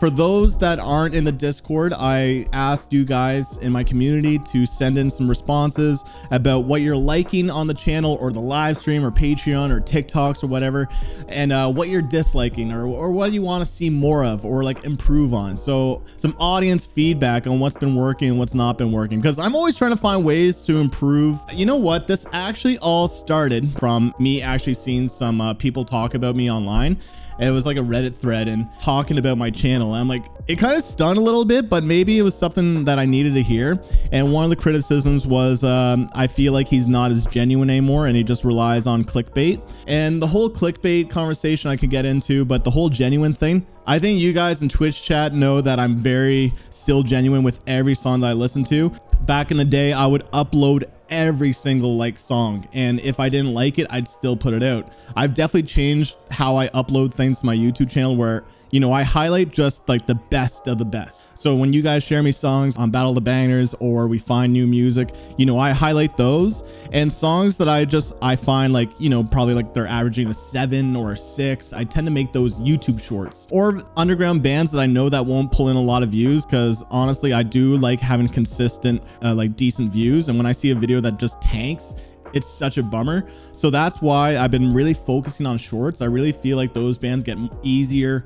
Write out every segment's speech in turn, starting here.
For those that aren't in the Discord, I asked you guys in my community to send in some responses about what you're liking on the channel or the live stream or Patreon or TikToks or whatever, and what you're disliking or what you want to see more of or like improve on. So some audience feedback on what's been working and what's not been working, because I'm always trying to find ways to improve. You know what? This actually all started from me actually seeing some people talk about me online. And it was like a Reddit thread and talking about my channel. And I'm like, it kind of stung a little bit, but maybe it was something that I needed to hear. And one of the criticisms was, I feel like he's not as genuine anymore and he just relies on clickbait. And the whole clickbait conversation I could get into, but the whole genuine thing, I think you guys in Twitch chat know that I'm very still genuine with every song that I listen to. Back in the day, I would upload every single like song, and if I didn't like it, I'd still put it out. I've definitely changed how I upload things to my YouTube channel, where, you know, I highlight just like the best of the best. So when you guys share me songs on Battle of the Bangers or we find new music, you know, I highlight those, and songs that I find like, you know, probably like they're averaging a 7 or a 6, I tend to make those YouTube shorts. Or underground bands that I know that won't pull in a lot of views, because honestly I do like having consistent like decent views, and when I see a video that just tanks, it's such a bummer. So that's why I've been really focusing on shorts. I really feel like those bands get easier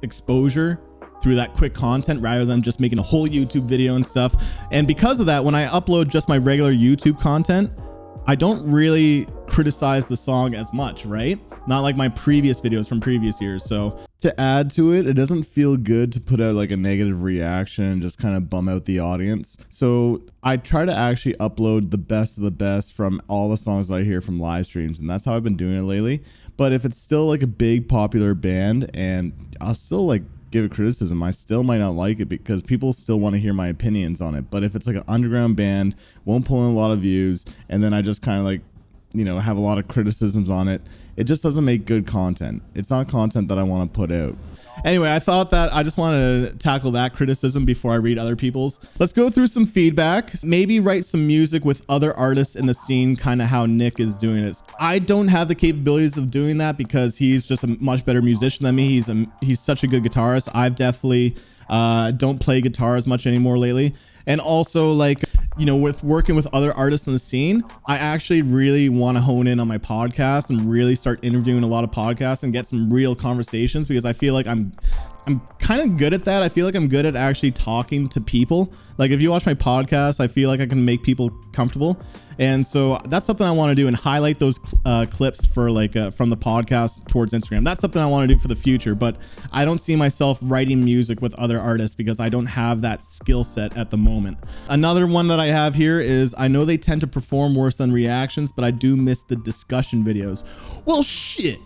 exposure through that quick content rather than just making a whole YouTube video and stuff. And because of that, when I upload just my regular YouTube content, I don't really criticize the song as much, right? Not like my previous videos from previous years. So to add to it, it doesn't feel good to put out like a negative reaction and just kind of bum out the audience. So I try to actually upload the best of the best from all the songs that I hear from live streams, and that's how I've been doing it lately. But if it's still like a big popular band, and I'll still like give it criticism, I still might not like it because people still want to hear my opinions on it. But if it's like an underground band, won't pull in a lot of views, and then I just kind of like, you know, have a lot of criticisms on it, it just doesn't make good content. It's not content that I want to put out. Anyway, I thought that I just wanted to tackle that criticism before I read other people's. Let's go through some feedback. Maybe write some music with other artists in the scene, kind of how Nick is doing it. I don't have the capabilities of doing that because he's just a much better musician than me. He's such a good guitarist. I've definitely don't play guitar as much anymore lately. And also, like, you know, with working with other artists in the scene, I actually really want to hone in on my podcast and really start interviewing a lot of podcasts and get some real conversations, because I feel like I'm kind of good at that. I feel like I'm good at actually talking to people. Like if you watch my podcast, I feel like I can make people comfortable. And so that's something I want to do, and highlight those clips for like from the podcast towards Instagram. That's something I want to do for the future, but I don't see myself writing music with other artists because I don't have that skill set at the moment. Another one that I have here is, I know they tend to perform worse than reactions, but I do miss the discussion videos. Well, shit.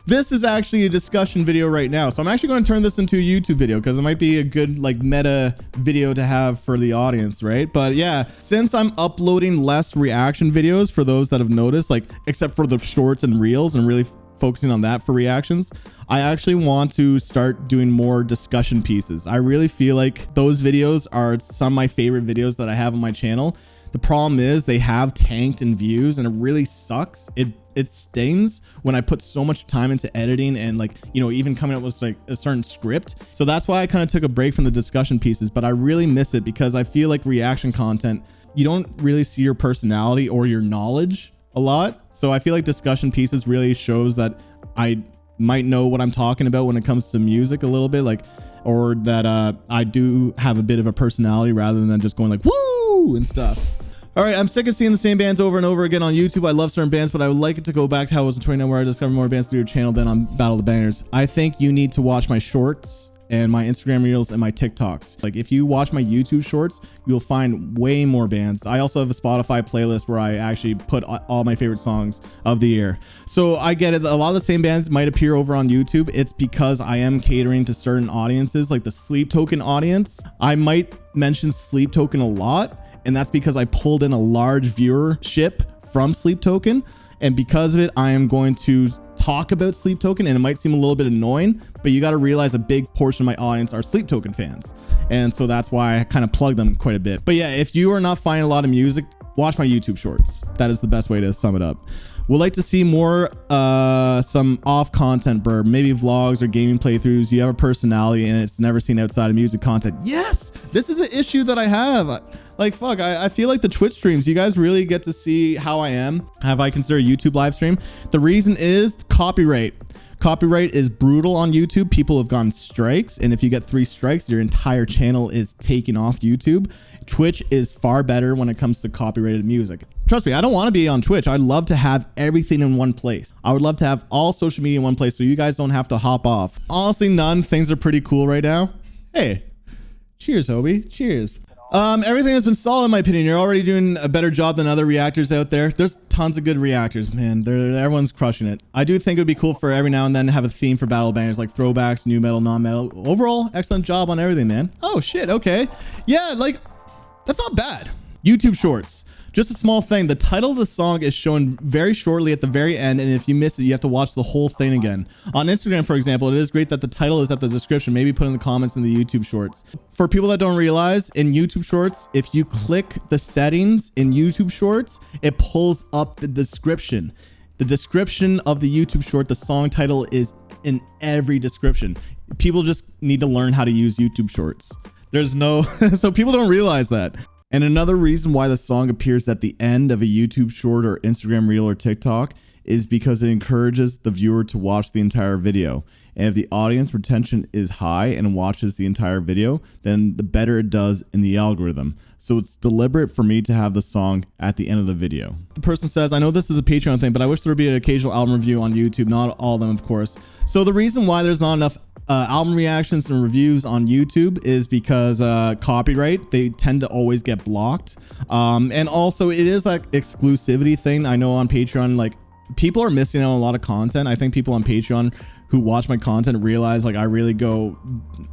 This is actually a discussion video right now, so I'm actually going to turn this into a YouTube video because it might be a good like meta video to have for the audience, right? But yeah, since I'm uploading less reaction videos, for those that have noticed, like except for the shorts and reels and really focusing on that for reactions, I actually want to start doing more discussion pieces. I really feel like those videos are some of my favorite videos that I have on my channel. The problem is they have tanked in views, and it really sucks. It stings when I put so much time into editing and, like, you know, even coming up with like a certain script. So that's why I kind of took a break from the discussion pieces, but I really miss it because I feel like reaction content, you don't really see your personality or your knowledge a lot. So I feel like discussion pieces really shows that I might know what I'm talking about when it comes to music a little bit, like, or that I do have a bit of a personality rather than just going like woo and stuff. All right, I'm sick of seeing the same bands over and over again on YouTube. I love certain bands, but I would like it to go back to how it was in 2019, where I discovered more bands through your channel than on Battle of the Bangers. I think you need to watch my shorts and my Instagram reels and my TikToks. Like if you watch my YouTube shorts, you'll find way more bands. I also have a Spotify playlist where I actually put all my favorite songs of the year. So I get it. A lot of the same bands might appear over on YouTube. It's because I am catering to certain audiences, like the Sleep Token audience. I might mention Sleep Token a lot, and that's because I pulled in a large viewership from Sleep Token. And because of it, I am going to talk about Sleep Token, and it might seem a little bit annoying, but you got to realize a big portion of my audience are Sleep Token fans. And so that's why I kind of plug them quite a bit. But yeah, if you are not finding a lot of music, watch my YouTube shorts. That is the best way to sum it up. Would like to see more some off content, Burb, maybe vlogs or gaming playthroughs. You have a personality and it's never seen outside of music content. Yes, this is an issue that I have. Like, fuck, I feel like the Twitch streams, you guys really get to see how I am. Have I considered a YouTube live stream? The reason is copyright. Copyright is brutal on YouTube. People have gotten strikes, and if you get 3 strikes, your entire channel is taken off YouTube. Twitch is far better when it comes to copyrighted music. Trust me, I don't want to be on Twitch. I'd love to have everything in one place. I would love to have all social media in one place so you guys don't have to hop off. Honestly, none. Things are pretty cool right now. Hey, cheers, Hobie. Cheers. Everything has been solid in my opinion. You're already doing a better job than other reactors out there. There's tons of good reactors, man. Everyone's crushing it. I do think it would be cool for every now and then to have a theme for battle bangers, like throwbacks, new metal, non-metal. Overall, excellent job on everything, man. Oh shit, okay. Yeah, like, that's not bad. YouTube shorts. Just a small thing. The title of the song is shown very shortly at the very end, and if you miss it, you have to watch the whole thing again. On Instagram, for example, it is great that the title is at the description. Maybe put in the comments in the YouTube shorts. For people that don't realize, in YouTube shorts, if you click the settings in YouTube shorts, it pulls up the description. The description of the YouTube short, the song title is in every description. People just need to learn how to use YouTube shorts. There's no, so people don't realize that. And another reason why the song appears at the end of a YouTube short or Instagram reel or TikTok is because it encourages the viewer to watch the entire video. And if the audience retention is high and watches the entire video, then the better it does in the algorithm. So it's deliberate for me to have the song at the end of the video. The person says, I know this is a Patreon thing, but I wish there would be an occasional album review on YouTube. Not all of them, of course. So the reason why there's not enough album reactions and reviews on YouTube is because copyright, they tend to always get blocked. And also it is like exclusivity thing. I know on Patreon, like, people are missing out on a lot of content. I think people on Patreon who watch my content realize like I really go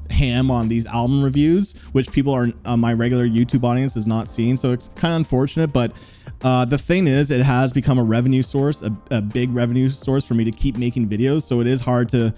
ham on these album reviews, which people are my regular YouTube audience is not seeing. So it's kind of unfortunate, but the thing is, it has become a revenue source, a big revenue source for me to keep making videos. So it is hard to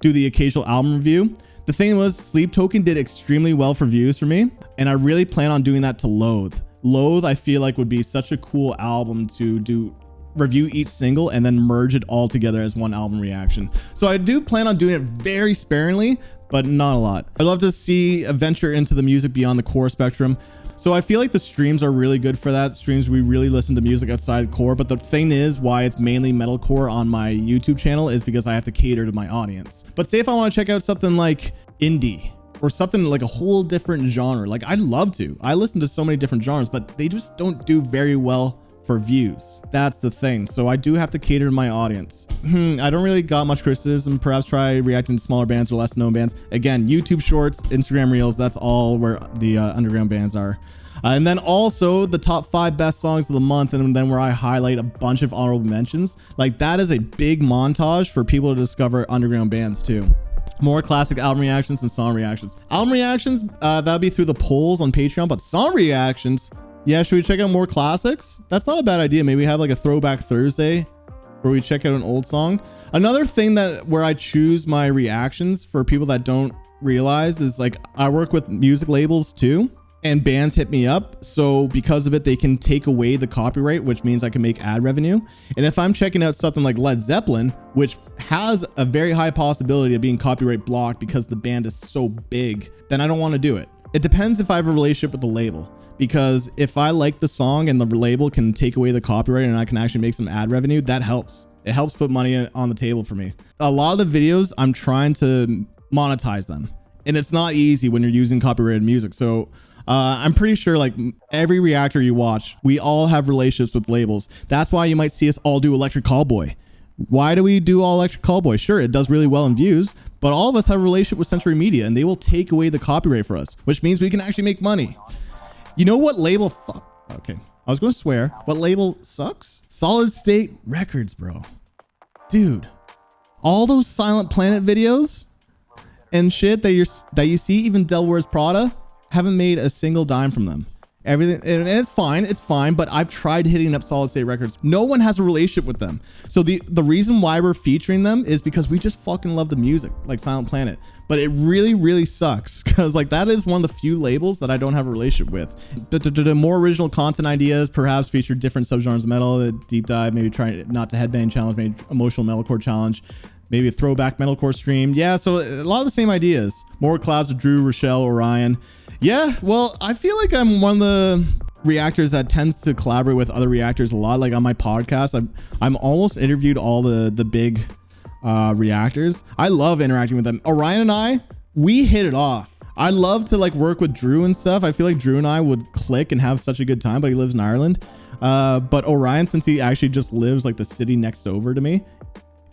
do the occasional album review. The thing was, Sleep Token did extremely well for views for me, and I really plan on doing that to Loathe. Loathe, I feel like, would be such a cool album to review each single and then merge it all together as one album reaction. So I do plan on doing it very sparingly, but not a lot. I'd love to see a venture into the music beyond the core spectrum. So I feel like the streams are really good for that. Streams, we really listen to music outside core, but the thing is why it's mainly metalcore on my YouTube channel is because I have to cater to my audience. But say if I want to check out something like indie or something like a whole different genre, like I'd love to. I listen to so many different genres, but they just don't do very well for views. That's the thing. So I do have to cater to my audience. I don't really got much criticism. Perhaps try reacting to smaller bands or less known bands. Again, YouTube shorts, Instagram reels, that's all where the underground bands are. And then also the top 5 best songs of the month, and then where I highlight a bunch of honorable mentions. Like, that is a big montage for people to discover underground bands too. More classic album reactions and song reactions. Album reactions, that'll be through the polls on Patreon, but song reactions, yeah, should we check out more classics? That's not a bad idea. Maybe have like a throwback Thursday where we check out an old song. Another thing that where I choose my reactions for people that don't realize is like I work with music labels too, and bands hit me up. So because of it, they can take away the copyright, which means I can make ad revenue. And if I'm checking out something like Led Zeppelin, which has a very high possibility of being copyright blocked because the band is so big, then I don't want to do it. It depends if I have a relationship with the label. Because if I like the song and the label can take away the copyright and I can actually make some ad revenue, that helps. It helps put money on the table for me. A lot of the videos, I'm trying to monetize them. And it's not easy when you're using copyrighted music. So I'm pretty sure like every reactor you watch, we all have relationships with labels. That's why you might see us all do Electric Callboy. Why do we do all Electric Callboy? Sure, it does really well in views, but all of us have a relationship with Century Media and they will take away the copyright for us, which means we can actually make money. You know what label okay, I was going to swear. What label sucks? Solid State Records, bro. Dude, all those Silent Planet videos and shit that you see, even Del Wears Prada, haven't made a single dime from them. everything, and it's fine, but I've tried hitting up Solid State Records. No one has a relationship with them. So the reason why we're featuring them is because we just fucking love the music, like Silent Planet. But it really sucks because like that is one of the few labels that I don't have a relationship with. The more original content ideas, perhaps feature different subgenres of metal, a deep dive, maybe try not to headbang challenge, maybe emotional metalcore challenge, maybe a throwback metalcore stream. Yeah, so a lot of the same ideas. More collabs with Drew, Rachelle, Ohrion. Yeah, well, I feel like I'm one of the reactors that tends to collaborate with other reactors a lot. Like on my podcast, I'm almost interviewed all the big reactors. I love interacting with them. Ohrion and we hit it off. I love to like work with Drew and stuff. I feel like Drew and I would click and have such a good time, but he lives in Ireland. But Ohrion, since he actually just lives like the city next over to me,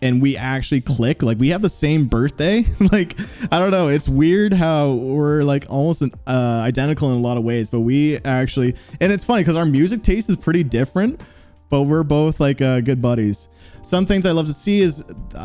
and we actually click, like we have the same birthday. Like, I don't know. It's weird how we're like almost identical in a lot of ways, but we actually, and it's funny because our music taste is pretty different, but we're both like good buddies. Some things I love to see is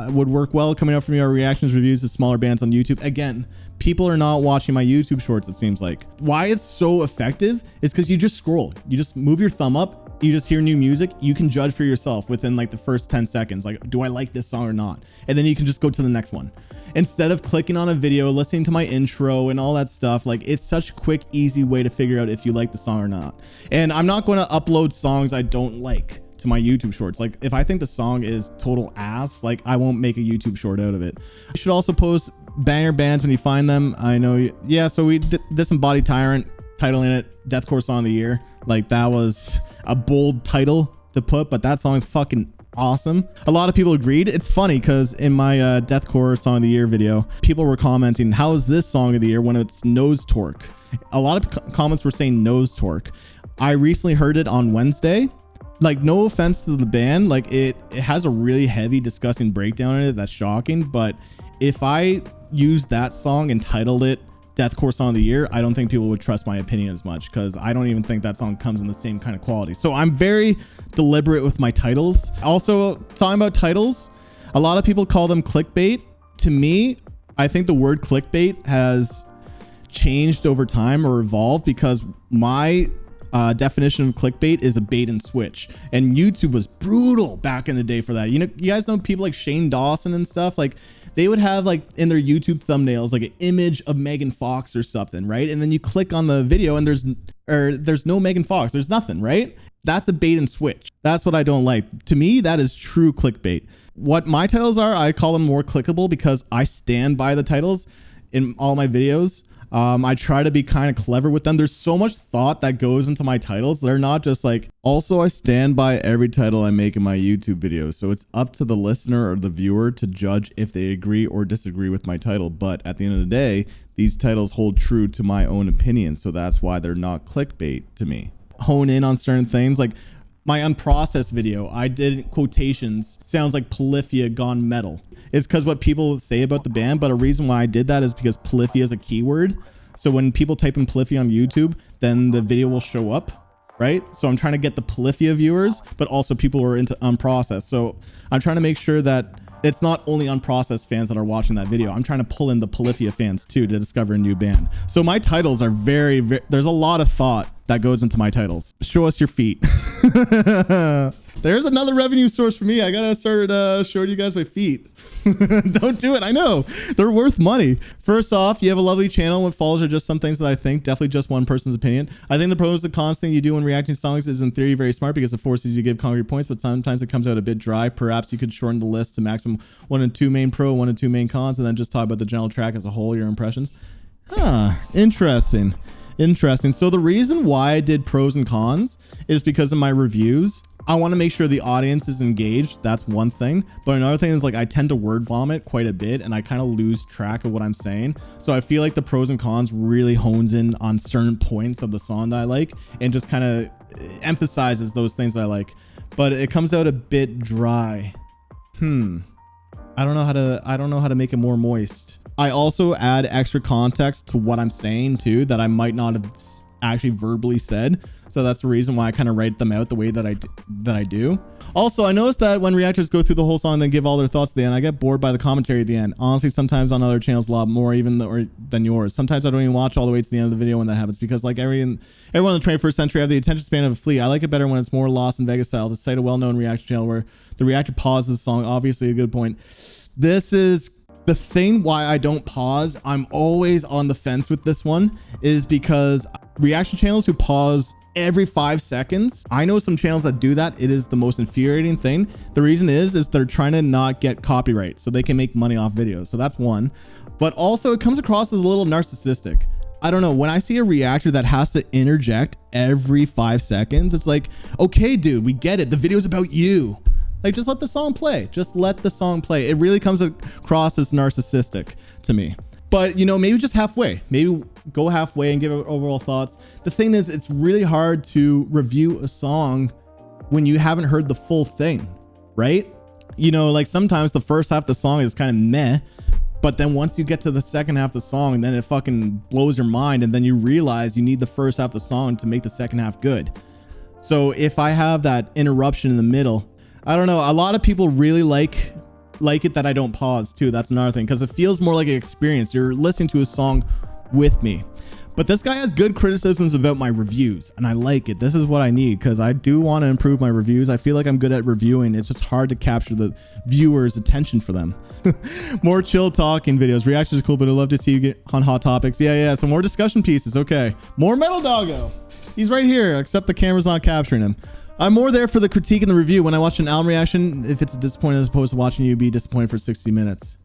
would work well coming out from your reactions, reviews of smaller bands on YouTube. Again, people are not watching my YouTube shorts, it seems like. Why it's so effective is because you just scroll. You just move your thumb up. You just hear new music. You can judge for yourself within like the first 10 seconds. Like, do I like this song or not? And then you can just go to the next one. Instead of clicking on a video, listening to my intro and all that stuff, like it's such a quick, easy way to figure out if you like the song or not. And I'm not going to upload songs I don't like to my YouTube shorts. Like if I think the song is total ass, like I won't make a YouTube short out of it. You should also post banger bands when you find them. I know. Yeah. So we did Disembodied Tyrant, titling it Deathcore Song of the Year. Like that was a bold title to put, but that song is fucking awesome. A lot of people agreed. It's funny because in my Deathcore Song of the Year video, people were commenting, how is this song of the year when it's Nose Torque? A lot of comments were saying Nose Torque. I recently heard it on Wednesday. Like, no offense to the band, like it has a really heavy disgusting breakdown in it that's shocking, but if I used that song and titled it Deathcore Song of the Year, I don't think people would trust my opinion as much because I don't even think that song comes in the same kind of quality. So I'm very deliberate with my titles. Also, talking about titles, a lot of people call them clickbait. To me, I think the word clickbait has changed over time or evolved because my definition of clickbait is a bait and switch, and YouTube was brutal back in the day for that. You know, you guys know people like Shane Dawson and stuff, like they would have like in their YouTube thumbnails like an image of Megan Fox or something, right? And then you click on the video and there's no Megan Fox, there's nothing, right? That's a bait and switch. That's what I don't like. To me, that is true clickbait. What my titles are, I call them more clickable because I stand by the titles in all my videos. I try to be kind of clever with them. There's so much thought that goes into my titles. They're not just like, also I stand by every title I make in my YouTube videos. So it's up to the listener or the viewer to judge if they agree or disagree with my title. But at the end of the day, these titles hold true to my own opinion. So that's why they're not clickbait to me. Hone in on certain things like my unprocessed video. I did quotations, sounds like Polyphia gone metal. It's because what people say about the band, but a reason why I did that is because Polyphia is a keyword. So when people type in Polyphia on YouTube, then the video will show up, right? So I'm trying to get the Polyphia viewers, but also people who are into unprocessed. So I'm trying to make sure that it's not only unprocessed fans that are watching that video. I'm trying to pull in the Polyphia fans too to discover a new band. So my titles are very, there's a lot of thought that goes into my titles. Show us your feet. There's another revenue source for me. I gotta start showing you guys my feet. Don't do it. I know they're worth money. First off, you have a lovely channel. What follows are just some things that I think, definitely just one person's opinion. I think the pros and cons thing you do when reacting to songs is in theory very smart because it forces you to give concrete points, but sometimes it comes out a bit dry. Perhaps you could shorten the list to maximum 1 and 2 main pro, 1 and 2 main cons, and then just talk about the general track as a whole, your impressions. Interesting. So the reason why I did pros and cons is because of my reviews. I want to make sure the audience is engaged. That's one thing. But another thing is like I tend to word vomit quite a bit and I kind of lose track of what I'm saying. So I feel like the pros and cons really hones in on certain points of the song that I like and just kind of emphasizes those things that I like. But it comes out a bit dry. I don't know how to make it more moist. I also add extra context to what I'm saying too that I might not have actually verbally said. So that's the reason why I kind of write them out the way that I do. Also, I noticed that when reactors go through the whole song and then give all their thoughts at the end, I get bored by the commentary at the end. Honestly, sometimes on other channels a lot more even than yours. Sometimes I don't even watch all the way to the end of the video when that happens, because like everyone in the 21st century have the attention span of a flea. I like it better when it's more Lost in Vegas style, to cite a well-known reaction channel where the reactor pauses the song. Obviously a good point. This is the thing why I don't pause. I'm always on the fence with this one, is because reaction channels who pause every 5 seconds, I know some channels that do that. It is the most infuriating thing. The reason is they're trying to not get copyright so they can make money off videos. So that's one. But also it comes across as a little narcissistic. I don't know, when I see a reactor that has to interject every 5 seconds, it's like, okay, dude, we get it. The video's about you. Like, just let the song play. Just let the song play. It really comes across as narcissistic to me. But, you know, maybe just halfway. Maybe go halfway and give overall thoughts. The thing is, it's really hard to review a song when you haven't heard the full thing, right? You know, like sometimes the first half of the song is kind of meh, but then once you get to the second half of the song, then it fucking blows your mind, and then you realize you need the first half of the song to make the second half good. So if I have that interruption in the middle, I don't know, a lot of people really like it that I don't pause too. That's another thing, because it feels more like an experience. You're listening to a song with me. But this guy has good criticisms about my reviews, and I like it. This is what I need, because I do want to improve my reviews. I feel like I'm good at reviewing. It's just hard to capture the viewers' attention for them. More chill talking videos. Reactions are cool, but I'd love to see you get on hot topics. Yeah. So more discussion pieces. Okay. More Metal Doggo. He's right here, except the camera's not capturing him. I'm more there for the critique and the review. When I watch an album reaction, if it's disappointing as opposed to watching you be disappointed for 60 minutes.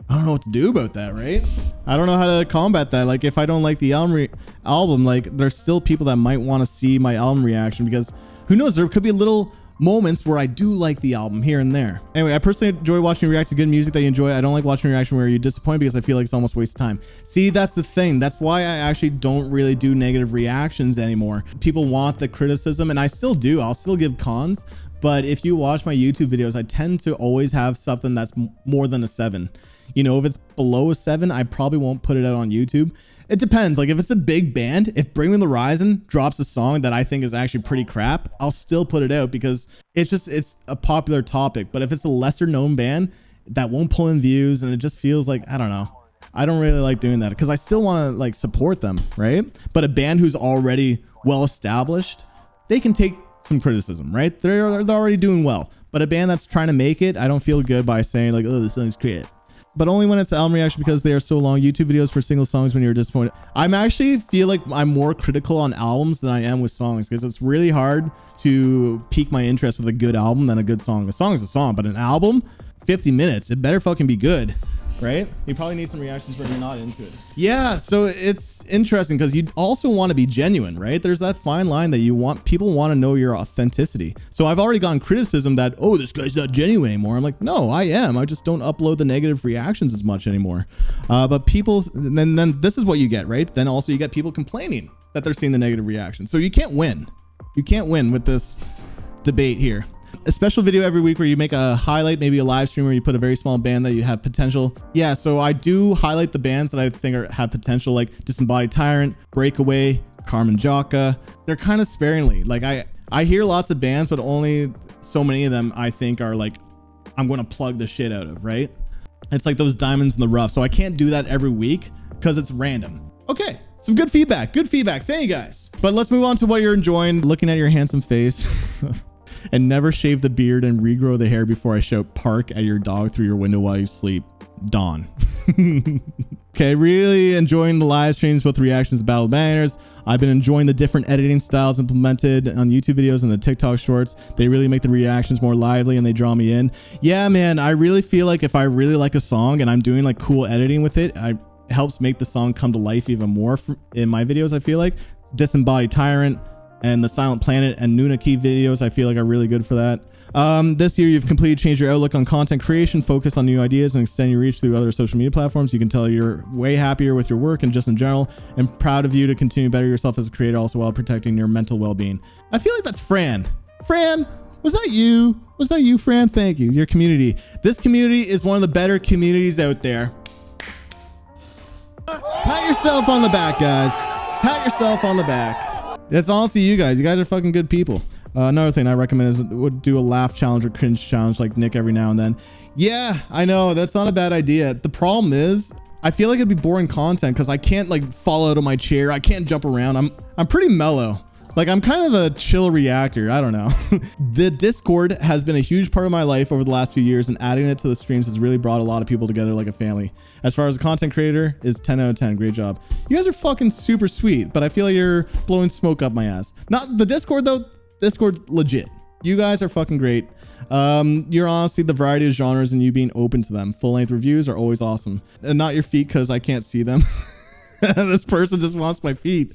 I don't know what to do about that, right? I don't know how to combat that. Like, if I don't like the album, like, there's still people that might want to see my album reaction, because who knows, there could be little moments where I do like the album here and there. Anyway, I personally enjoy watching you react to good music that you enjoy. I don't like watching a reaction where you're disappointed, because I feel like it's almost a waste of time. See, that's the thing. That's why I actually don't really do negative reactions anymore. People want the criticism, and I still do. I'll still give cons. But if you watch my YouTube videos, I tend to always have something that's more than a 7. You know, if it's below a 7, I probably won't put it out on YouTube. It depends. Like, if it's a big band, if Bring Me the Horizon drops a song that I think is actually pretty crap, I'll still put it out, because it's a popular topic. But if it's a lesser known band that won't pull in views, and it just feels like, I don't know, I don't really like doing that, because I still want to like support them, right? But a band who's already well established, they can take some criticism, right? They're already doing well. But a band that's trying to make it, I don't feel good by saying like, oh, this song's crap. But only when it's album reaction, because they are so long. YouTube videos for single songs when you're disappointed. I'm actually feel like I'm more critical on albums than I am with songs, because it's really hard to pique my interest with a good album than a good song. A song is a song, but an album, 50 minutes, it better fucking be good, right? You probably need some reactions where you're not into it. Yeah, so it's interesting, because you also want to be genuine, right? There's that fine line that people want to know your authenticity. So I've already gotten criticism that, oh, this guy's not genuine anymore. I'm like, no, I am. I just don't upload the negative reactions as much anymore. But then this is what you get, right? Then also you get people complaining that they're seeing the negative reaction. So you can't win. You can't win with this debate here. A special video every week where you make a highlight, maybe a live stream where you put a very small band that you have potential. Yeah, so I do highlight the bands that I think have potential, like Disembodied Tyrant, Breakaway, Carmen Jocka. They're kind of sparingly. Like I hear lots of bands, but only so many of them I think are like, I'm going to plug the shit out of, right? It's like those diamonds in the rough. So I can't do that every week because it's random. Okay, some good feedback. Good feedback. Thank you guys. But let's move on to what you're enjoying. Looking at your handsome face. And never shave the beard and regrow the hair before I shout park at your dog through your window while you sleep. Dawn. Okay, really enjoying the live streams, both reactions to Battle Bangers. I've been enjoying the different editing styles implemented on YouTube videos and the TikTok shorts. They really make the reactions more lively and they draw me in. Yeah, man, I really feel like if I really like a song and I'm doing like cool editing with it, it helps make the song come to life even more in my videos. I feel like Disembodied Tyrant and the Silent Planet and Nuna Key videos, I feel like are really good for that. This year, you've completely changed your outlook on content creation, focus on new ideas, and extend your reach through other social media platforms. You can tell you're way happier with your work and just in general, and proud of you to continue to better yourself as a creator, also while protecting your mental well-being. I feel like that's Fran. Fran, was that you? Was that you, Fran? Thank you. Your community. This community is one of the better communities out there. Pat yourself on the back, guys. Pat yourself on the back. It's honestly you guys. You guys are fucking good people. Another thing I recommend is would do a laugh challenge or cringe challenge like Nick every now and then. Yeah, I know that's not a bad idea. The problem is I feel like it'd be boring content because I can't like fall out of my chair. I can't jump around. I'm pretty mellow. Like I'm kind of a chill reactor. I don't know. The Discord has been a huge part of my life over the last few years, and adding it to the streams has really brought a lot of people together like a family. As far as a content creator, is 10 out of 10. Great job. You guys are fucking super sweet, but I feel like you're blowing smoke up my ass. Not the Discord though. Discord's legit. You guys are fucking great. You're honestly the variety of genres and you being open to them. Full length reviews are always awesome. And not your feet because I can't see them. This person just wants my feet.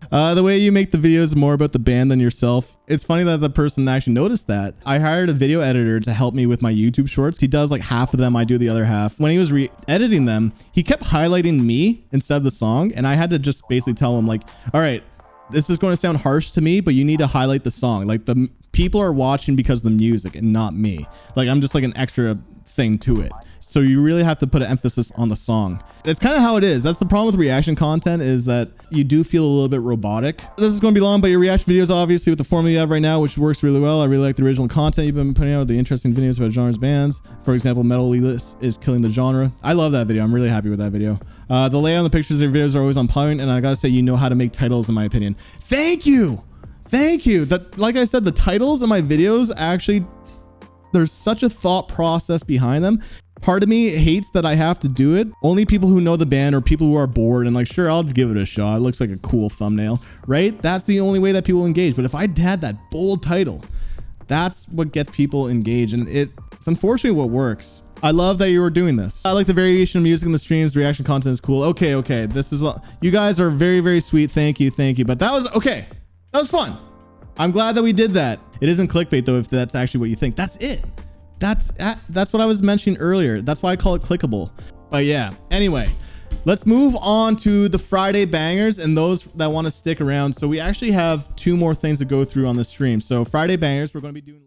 The way you make the videos is more about the band than yourself. It's funny that the person actually noticed that. I hired a video editor to help me with my YouTube shorts. He does like half of them. I do the other half. When he was editing them, he kept highlighting me instead of the song. And I had to just basically tell him like, all right, this is going to sound harsh to me, but you need to highlight the song. Like the people are watching because of the music and not me. Like I'm just like an extra thing to it. So you really have to put an emphasis on the song. It's kind of how it is. That's the problem with reaction content, is that you do feel a little bit robotic. This is going to be long, but your reaction videos, obviously with the formula you have right now, which works really well. I really like the original content you've been putting out, the interesting videos about genres, bands. For example, Metal Elitist is killing the genre. I love that video. I'm really happy with that video. The layout and the pictures of your videos are always on point, and I gotta say, you know how to make titles in my opinion. Thank you. Thank you. That, like I said, the titles in my videos actually, there's such a thought process behind them. Part of me hates that I have to do it. Only people who know the band or people who are bored and like, sure, I'll give it a shot. It looks like a cool thumbnail, right? That's the only way that people engage. But if I had that bold title, that's what gets people engaged. And it's unfortunately what works. I love that you were doing this. I like the variation of music in the streams. The reaction content is cool. Okay. This is, you guys are very, very sweet. Thank you. But that was okay. That was fun. I'm glad that we did that. It isn't clickbait though, if that's actually what you think. That's it. That's what I was mentioning earlier. That's why I call it clickable. But yeah, anyway, let's move on to the Friday bangers and those that want to stick around. So we actually have 2 more things to go through on the stream. So Friday bangers, we're going to be doing